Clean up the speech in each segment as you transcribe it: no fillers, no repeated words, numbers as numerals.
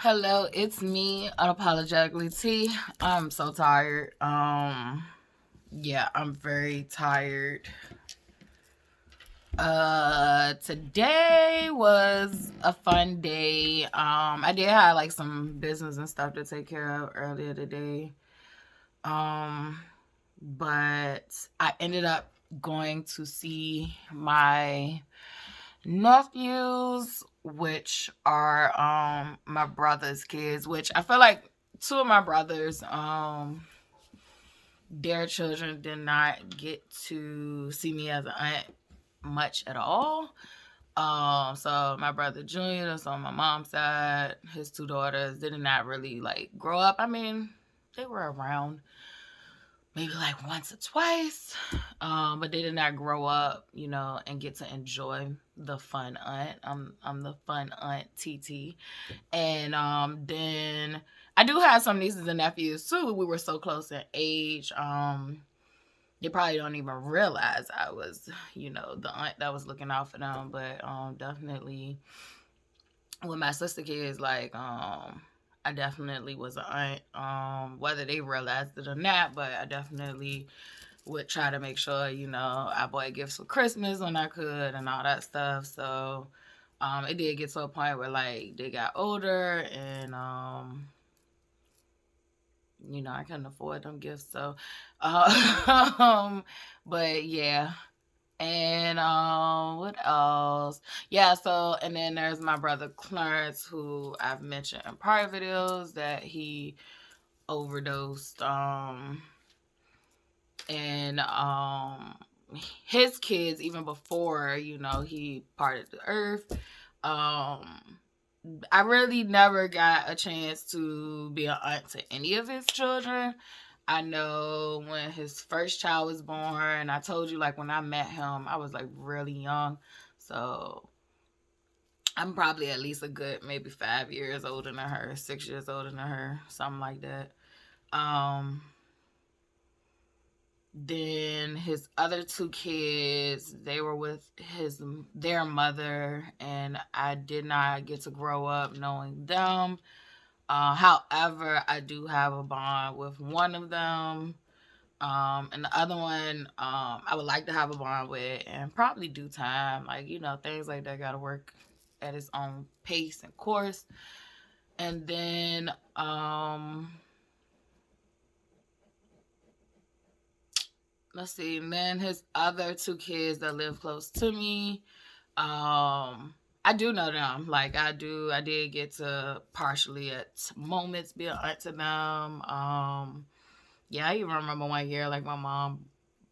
Hello, it's me, unapologetically T. I'm so tired. Yeah, I'm very tired. Today was a fun day. I did have like some business and stuff to take care of earlier today. Um, but I ended up going to see my nephews, which are my brother's kids, which I feel like two of my brothers, their children did not get to see me as an aunt much at all. So my brother Junior, that's on my mom's side, his two daughters did not really like grow up. I mean, they were around maybe like once or twice, but they did not grow up, and get to enjoy the fun aunt. I'm the fun aunt TT, and then I do have some nieces and nephews too. We were so close in age. They probably don't even realize I was, the aunt that was looking out for them, but definitely with my sister kids, like I definitely was an aunt. Whether they realized it or not, but I definitely would try to make sure, I bought gifts for Christmas when I could and all that stuff. So it did get to a point where like they got older and I couldn't afford them gifts. So but yeah. And what else? Yeah, so and then there's my brother Clarence, who I've mentioned in prior videos that he overdosed. And his kids, even before he parted the earth, I really never got a chance to be an aunt to any of his children. I know when his first child was born, I told you like when I met him, I was like really young. So I'm probably at least a good maybe 5 years older than her, 6 years older than her, something like that. Um then his other two kids, they were with their mother, and I did not get to grow up knowing them. However, I do have a bond with one of them. And the other one, I would like to have a bond with, and probably due time. Like, things like that got to work at its own pace and course. And then, let's see, and then his other two kids that live close to me, I do know them. Like I did get to partially at moments be an aunt to them. Yeah, I even remember one year like my mom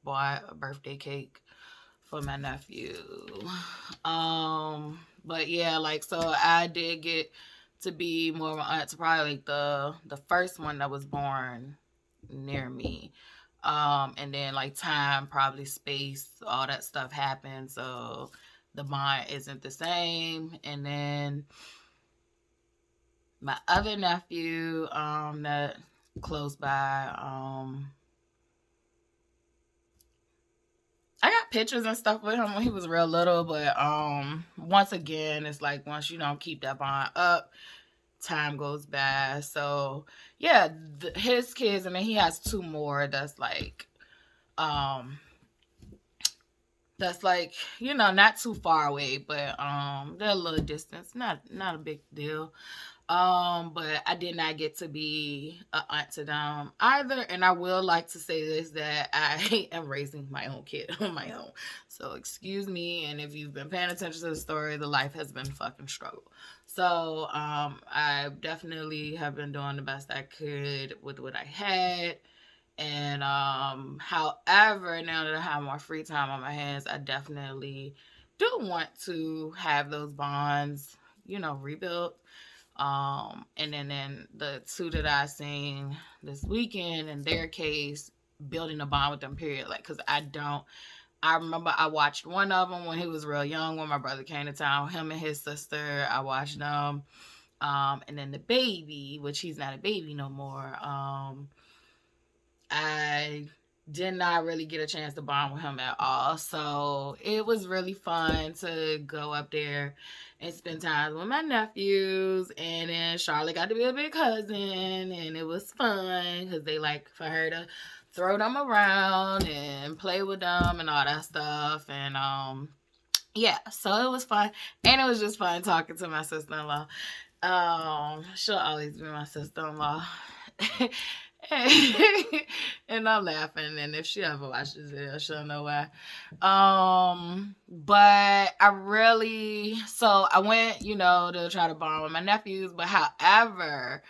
bought a birthday cake for my nephew. But yeah, like so I did get to be more of an aunt to probably like the first one that was born near me. And then like time, probably space, all that stuff happened. So the bond isn't the same. And then my other nephew, that close by, I got pictures and stuff with him when he was real little, but once again, it's like once you don't keep that bond up, time goes by. So yeah, his kids, and then he has two more um that's like not too far away, but they're a little distance, not a big deal. But I did not get to be an aunt to them either. And I will like to say this, that I am raising my own kid on my own. So excuse me, and if you've been paying attention to the story, the life has been fucking struggle. So I definitely have been doing the best I could with what I had. And however, now that I have more free time on my hands, I definitely do want to have those bonds, rebuilt. And then the two that I seen this weekend, in their case, building a bond with them, period. Like, cause I remember I watched one of them when he was real young, when my brother came to town, him and his sister, I watched them. And then the baby, which he's not a baby no more. I did not really get a chance to bond with him at all. So it was really fun to go up there and spend time with my nephews. And then Charlotte got to be a big cousin, and it was fun because they like for her to throw them around and play with them and all that stuff. And yeah, so it was fun, and it was just fun talking to my sister-in-law. She'll always be my sister-in-law. And I'm laughing, and if she ever watches it, she'll know why. But I really, so I went, to try to bond with my nephews, but however,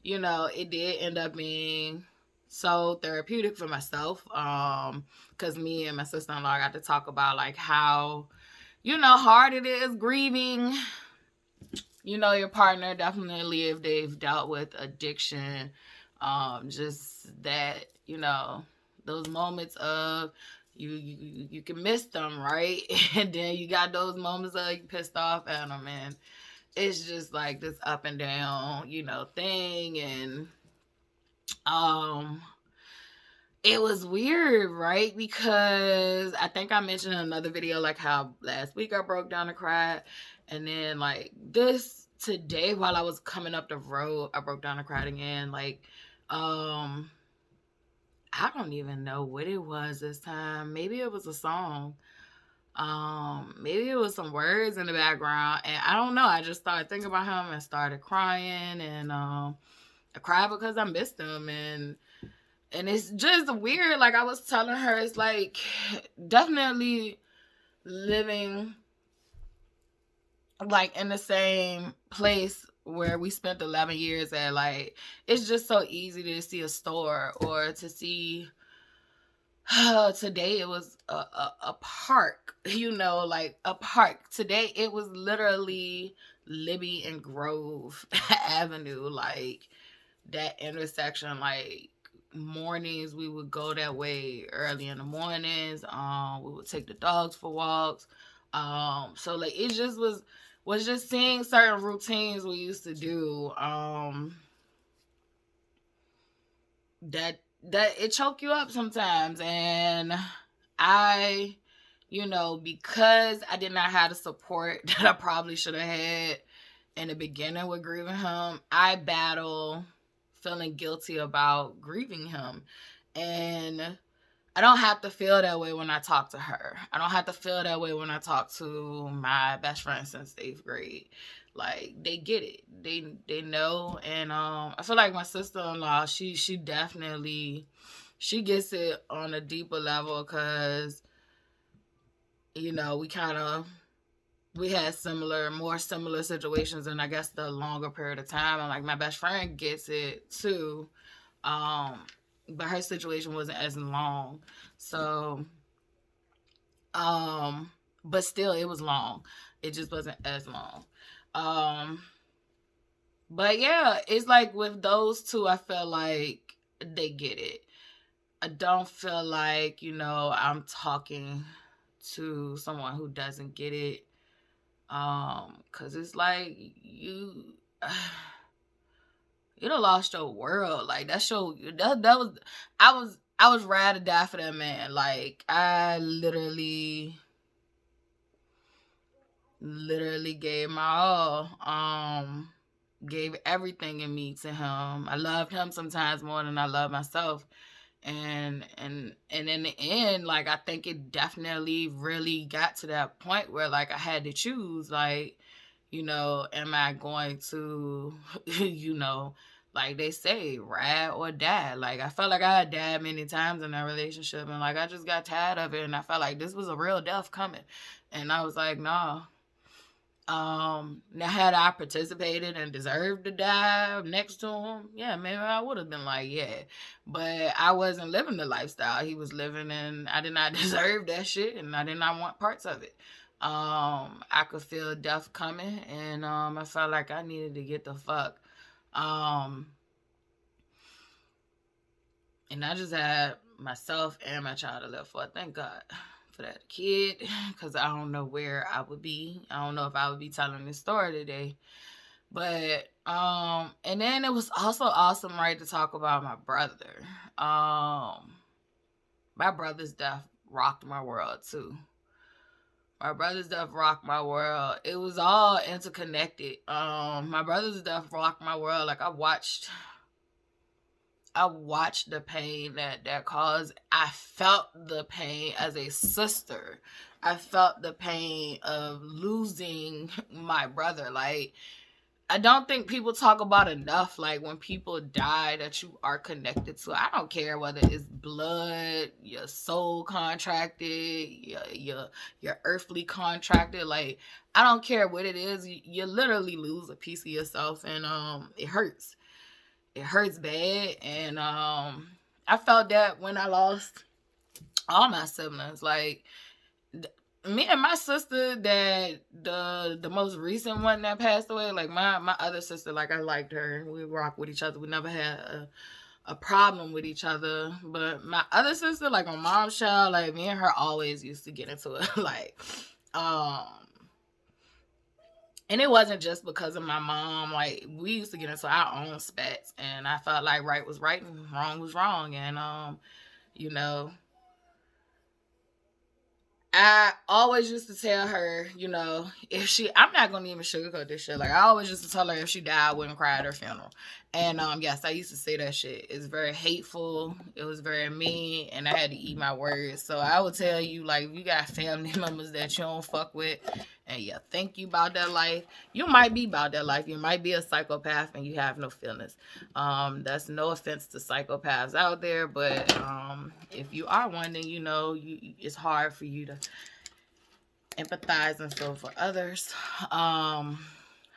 it did end up being so therapeutic for myself. Because me and my sister-in-law got to talk about like how, hard it is grieving, your partner, definitely if they've dealt with addiction. Just that, those moments of you can miss them, right? And then you got those moments of you pissed off at them, and it's just like this up and down, thing. And it was weird, right? Because I think I mentioned in another video like how last week I broke down and cried, and then like this today while I was coming up the road, I broke down and cried again. Like, I don't even know what it was this time. Maybe it was a song. Maybe it was some words in the background, and I don't know. I just started thinking about him and started crying, and I cried because I missed him, and it's just weird. Like I was telling her, it's like definitely living like in the same place where we spent 11 years at. Like it's just so easy to see a store or to see today it was a park, like a park. Today it was literally Libby and Grove Avenue, like that intersection. Like mornings we would go that way early in the mornings. We would take the dogs for walks. So like it just was just seeing certain routines we used to do. That it choke you up sometimes. And I, because I did not have the support that I probably should have had in the beginning with grieving him, I battle feeling guilty about grieving him. And I don't have to feel that way when I talk to her. I don't have to feel that way when I talk to my best friend since 8th grade. Like they get it. They know. And I feel like my sister-in-law, she definitely she gets it on a deeper level because we had more similar situations, and I guess the longer period of time. And like my best friend gets it too. But her situation wasn't as long. So, but still it was long. It just wasn't as long. But yeah, it's like with those two, I feel like they get it. I don't feel like, I'm talking to someone who doesn't get it. Cause it's like you done lost your world. Like that was I was ride or die for that man. Like I literally gave my all. Gave everything in me to him. I loved him sometimes more than I love myself. And in the end, like I think it definitely really got to that point where like I had to choose, like, am I going to, like they say, ride or die? Like I felt like I had died many times in that relationship, and like I just got tired of it, and I felt like this was a real death coming, and I was like, nah. Now had I participated and deserved to die next to him, yeah, maybe I would have been like, yeah. But I wasn't living the lifestyle he was living, and I did not deserve that shit, and I did not want parts of it. I could feel death coming, and I felt like I needed to get the fuck. And I just had myself and my child to live for. Thank God for that kid, because I don't know where I would be. I don't know if I would be telling this story today. But and then it was also awesome, right, to talk about my brother. My brother's death rocked my world too. My brother's death rocked my world. It was all interconnected. My brother's death rocked my world. Like I watched the pain that caused. I felt the pain as a sister. I felt the pain of losing my brother. Like, I don't think people talk about enough, like, when people die that you are connected to. I don't care whether it's blood, your soul contracted, your earthly contracted. Like, I don't care what it is. You literally lose a piece of yourself, and it hurts. It hurts bad, and I felt that when I lost all my siblings. Like, me and my sister, that the most recent one that passed away, like my other sister, like, I liked her. We rock with each other. We never had a problem with each other. But my other sister, like my mom's child, like, me and her always used to get into it. Like, and it wasn't just because of my mom. Like, we used to get into our own spats, and I felt like right was right and wrong was wrong. And you know, I always used to tell her, I'm not gonna even sugarcoat this shit. Like, I always used to tell her if she died, I wouldn't cry at her funeral. And yes, I used to say that shit. It's very hateful. It was very mean, and I had to eat my words. So I would tell you, like, if you got family members that you don't fuck with, and you think you about that life, you might be about that life. You might be a psychopath, and you have no feelings. That's no offense to psychopaths out there, but if you are one, then it's hard for you to empathize and feel for others.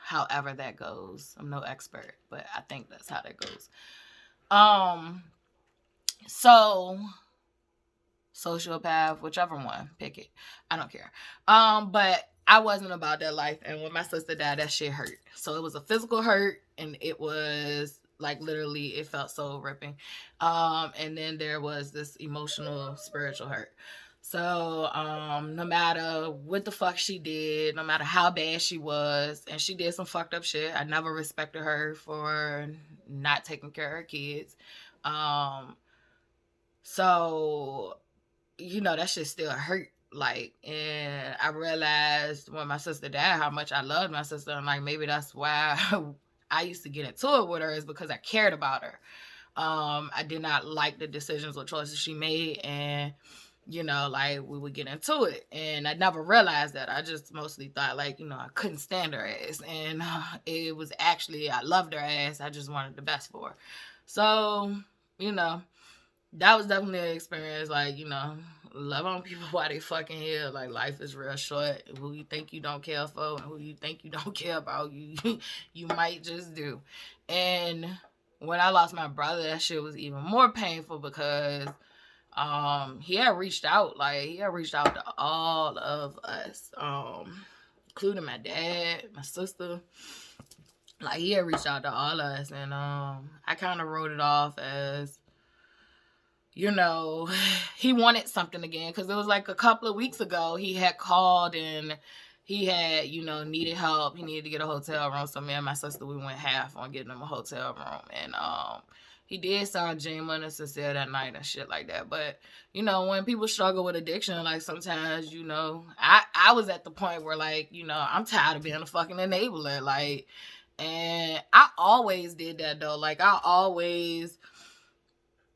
However that goes. I'm no expert, but I think that's how that goes. So sociopath, whichever one, pick it. I don't care. But I wasn't about that life, and when my sister died, that shit hurt. So it was a physical hurt, and it was like, literally, it felt so ripping. And then there was this emotional, spiritual hurt. So, no matter what the fuck she did, no matter how bad she was, and she did some fucked up shit, I never respected her for not taking care of her kids. So, that shit still hurt. Like, and I realized when my sister died how much I loved my sister, and like, maybe that's why I used to get into it with her, is because I cared about her. I did not like the decisions or choices she made, and like, we would get into it, and I never realized that. I just mostly thought, like, I couldn't stand her ass, and it was actually, I loved her ass. I just wanted the best for her. So, that was definitely an experience. Like, love on people while they fucking here. Like, life is real short. Who you think you don't care for, and who you think you don't care about, you might just do. And when I lost my brother, that shit was even more painful, because he had reached out. Like, he had reached out to all of us, including my dad, my sister. Like, he had reached out to all of us, and I kind of wrote it off as, he wanted something again, because it was like a couple of weeks ago he had called, and he had, needed help. He needed to get a hotel room. So me and my sister, we went half on getting him a hotel room, and he did sound genuine and sincere that night and shit like that. But, when people struggle with addiction, like, sometimes, I was at the point where, like, I'm tired of being a fucking enabler. Like, and I always did that, though. Like, I always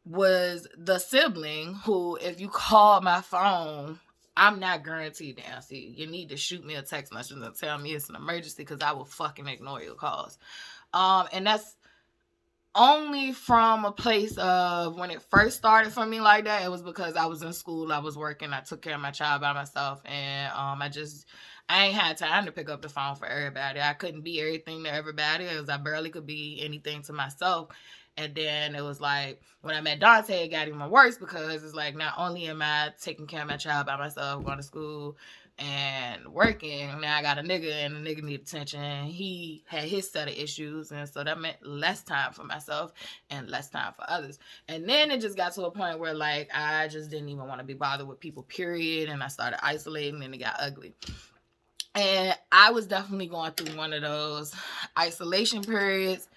was the sibling who, if you call my phone, I'm not guaranteed to answer. You need to shoot me a text message and tell me it's an emergency, because I will fucking ignore your calls. And that's only from a place of, when it first started for me like that, it was because I was in school, I was working, I took care of my child by myself, and I ain't had time to pick up the phone for everybody. I couldn't be everything to everybody, because I barely could be anything to myself. And then it was like, when I met Dante, it got even worse, because it's like, not only am I taking care of my child by myself, going to school and working, now I got a nigga, and the nigga need attention. He had his set of issues, and so that meant less time for myself and less time for others. And then it just got to a point where, like, I just didn't even want to be bothered with people, period. And I started isolating, and it got ugly. And I was definitely going through one of those isolation periods.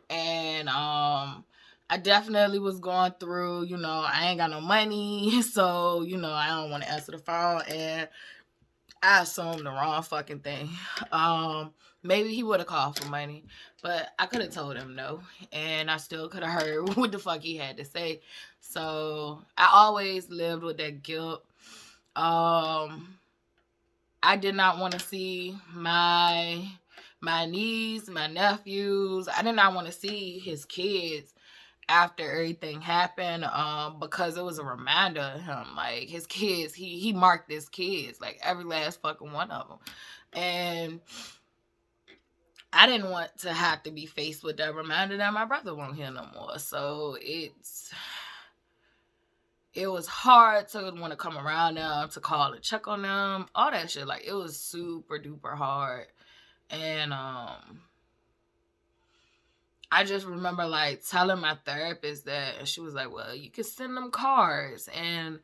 And I I definitely was going through, I ain't got no money, so, I don't want to answer the phone, and I assumed the wrong fucking thing. Maybe he would have called for money, but I could have told him no, and I still could have heard what the fuck he had to say. So I always lived with that guilt. I did not want to see my niece, my nephews. I did not want to see his kids after everything happened, because it was a reminder of him. Like, his kids, he marked his kids, like every last fucking one of them. And I didn't want to have to be faced with that reminder that my brother won't here no more. So it was hard to want to come around them, to call and check on them, all that shit. Like, it was super duper hard. And I just remember, like, telling my therapist that, and she was like, well, you can send them cards. And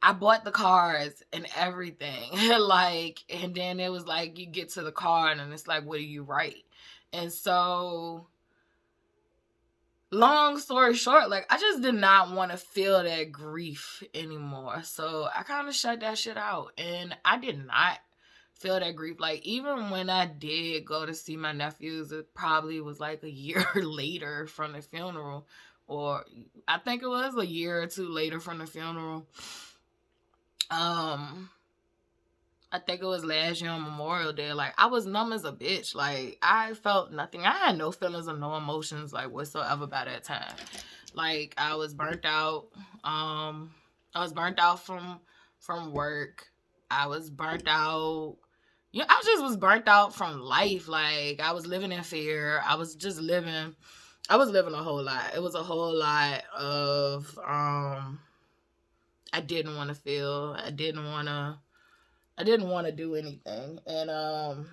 I bought the cards and everything. Like, and then it was like, you get to the card and it's like, what do you write? And so, long story short, like, I just did not want to feel that grief anymore. So I kind of shut that shit out. And I did not feel that grief. Like, even when I did go to see my nephews, it probably was like a year later from the funeral, or I think it was a year or two later from the funeral. I think it was last year on Memorial Day. Like, I was numb as a bitch. Like, I felt nothing. I had no feelings or no emotions, like, whatsoever by that time. Like, I was burnt out. I was burnt out from work. I was burnt out. I just was burnt out from life. Like, I was living in fear. I was living a whole lot. It was a whole lot of, I didn't want to feel. I didn't want to do anything. And,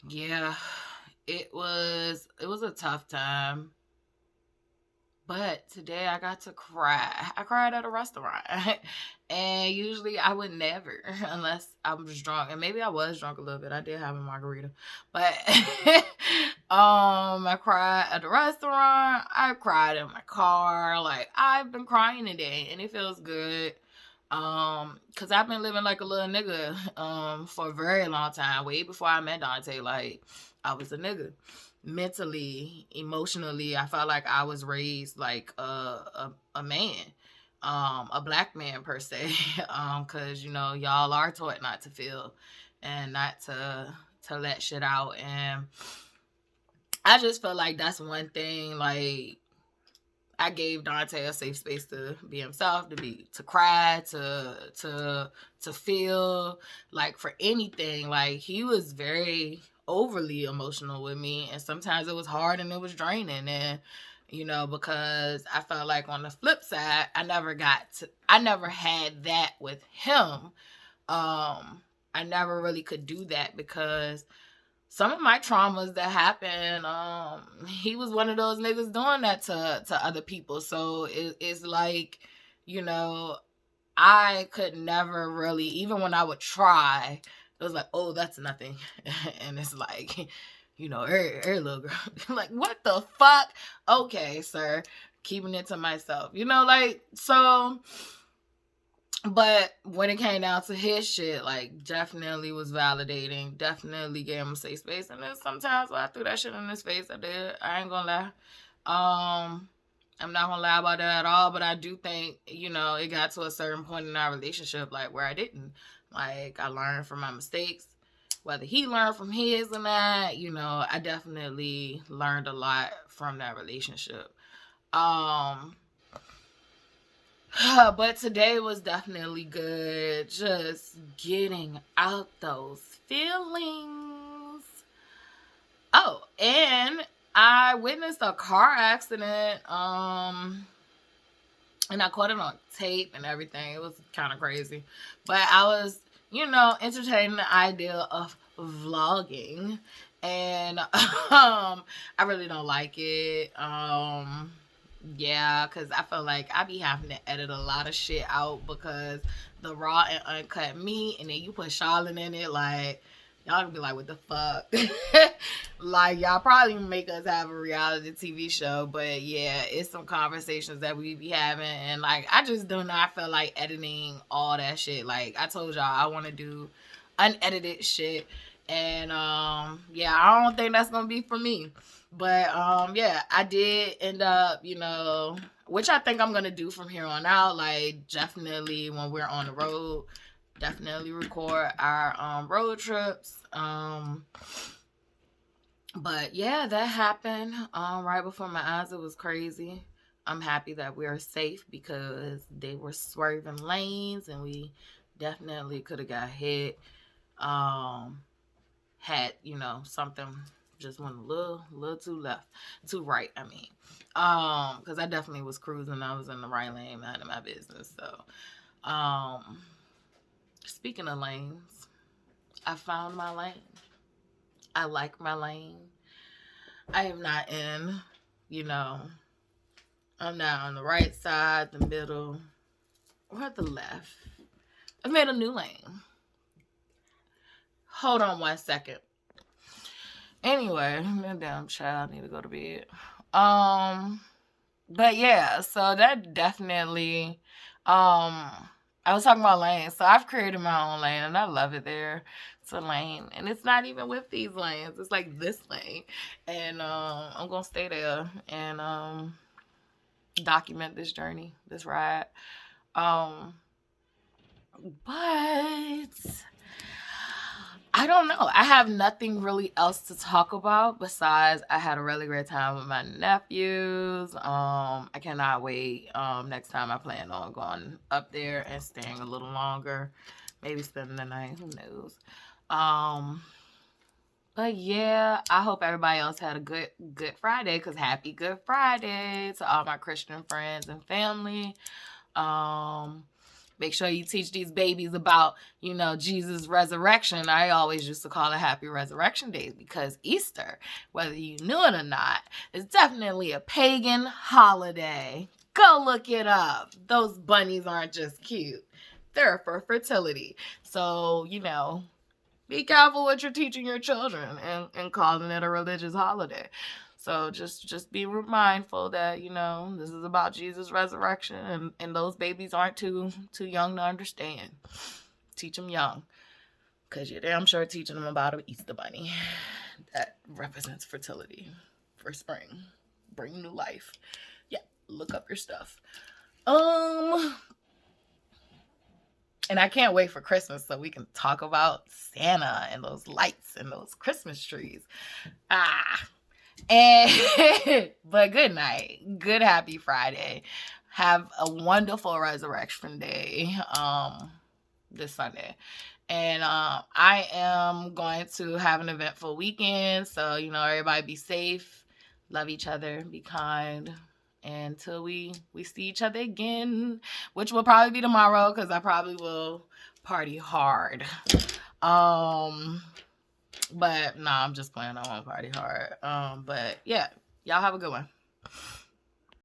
yeah, it was a tough time. But today I got to cry. I cried at a restaurant. And usually I would never, unless I was drunk. And maybe I was drunk a little bit. I did have a margarita. But I cried at the restaurant. I cried in my car. Like, I've been crying today, and it feels good. Cause I've been living like a little nigga for a very long time. Way before I met Dante, like, I was a nigga. Mentally, emotionally, I felt like I was raised like a man, a black man per se, because y'all are taught not to feel and not to let shit out, and I just felt like that's one thing. Like, I gave Dante a safe space to be himself, to cry, to feel, like, for anything. Like, he was very overly emotional with me, and sometimes it was hard and it was draining, and because I felt like on the flip side, I never had that with him. I never really could do that because some of my traumas that happened, he was one of those niggas doing that to other people. So it's like, I could never really, even when I would try, it was like, oh, that's nothing. And it's like, every little girl, like, what the fuck? Okay, sir, keeping it to myself, like, so. But when it came down to his shit, like, definitely was validating, definitely gave him a safe space. And then sometimes when I threw that shit in his face, I did. I ain't gonna lie. I'm not gonna lie about that at all, but I do think, it got to a certain point in our relationship, like, where I didn't. Like, I learned from my mistakes. Whether he learned from his or not, I definitely learned a lot from that relationship. But today was definitely good. Just getting out those feelings. Oh, and I witnessed a car accident. And I caught it on tape and everything. It was kind of crazy. But I was, entertaining the idea of vlogging. And I really don't like it. Yeah, because I feel like I be having to edit a lot of shit out because the raw and uncut meat, and then you put Charlotte in it, like, Y'all gonna be like, what the fuck? Like, y'all probably make us have a reality TV show, but yeah, it's some conversations that we be having, and like, I just do not feel like editing all that shit. Like, I told y'all, I want to do unedited shit, and yeah, I don't think that's gonna be for me. But yeah, I did end up, which I think I'm gonna do from here on out. Like, definitely when we're on the road, definitely record our road trips. But yeah, that happened right before my eyes. It was crazy. I'm happy that we are safe because they were swerving lanes and we definitely could have got hit. Had something just went a little too right. I mean, because I definitely was cruising. I was in the right lane, minding my business. So, speaking of lanes, I found my lane. I like my lane. I am not in, I'm not on the right side, the middle, or the left. I've made a new lane. Hold on 1 second. Anyway, that damn child need to go to bed. But yeah, so that definitely, I was talking about lanes. So I've created my own lane and I love it there. It's a lane. And it's not even with these lanes. It's like this lane. And I'm going to stay there and document this journey, this ride. But I don't know. I have nothing really else to talk about besides I had a really great time with my nephews. I cannot wait. Next time I plan on going up there and staying a little longer. Maybe spending the night. Who knows? But yeah, I hope everybody else had a good Friday, because happy Good Friday to all my Christian friends and family. Make sure you teach these babies about, Jesus' resurrection. I always used to call it Happy Resurrection Day because Easter, whether you knew it or not, is definitely a pagan holiday. Go look it up. Those bunnies aren't just cute. They're for fertility. So, be careful what you're teaching your children and calling it a religious holiday. So just be mindful that, this is about Jesus' resurrection, and those babies aren't too young to understand. Teach them young, because you're damn sure teaching them about an Easter bunny that represents fertility for spring, bring new life. Yeah, look up your stuff. And I can't wait for Christmas so we can talk about Santa and those lights and those Christmas trees. But good night. Good happy Friday. Have a wonderful Resurrection Day this Sunday. And I am going to have an eventful weekend. So, everybody be safe. Love each other. Be kind. Until we see each other again, which will probably be tomorrow, because I probably will party hard. But nah, I'm just playing. I won't party hard. But yeah, y'all have a good one.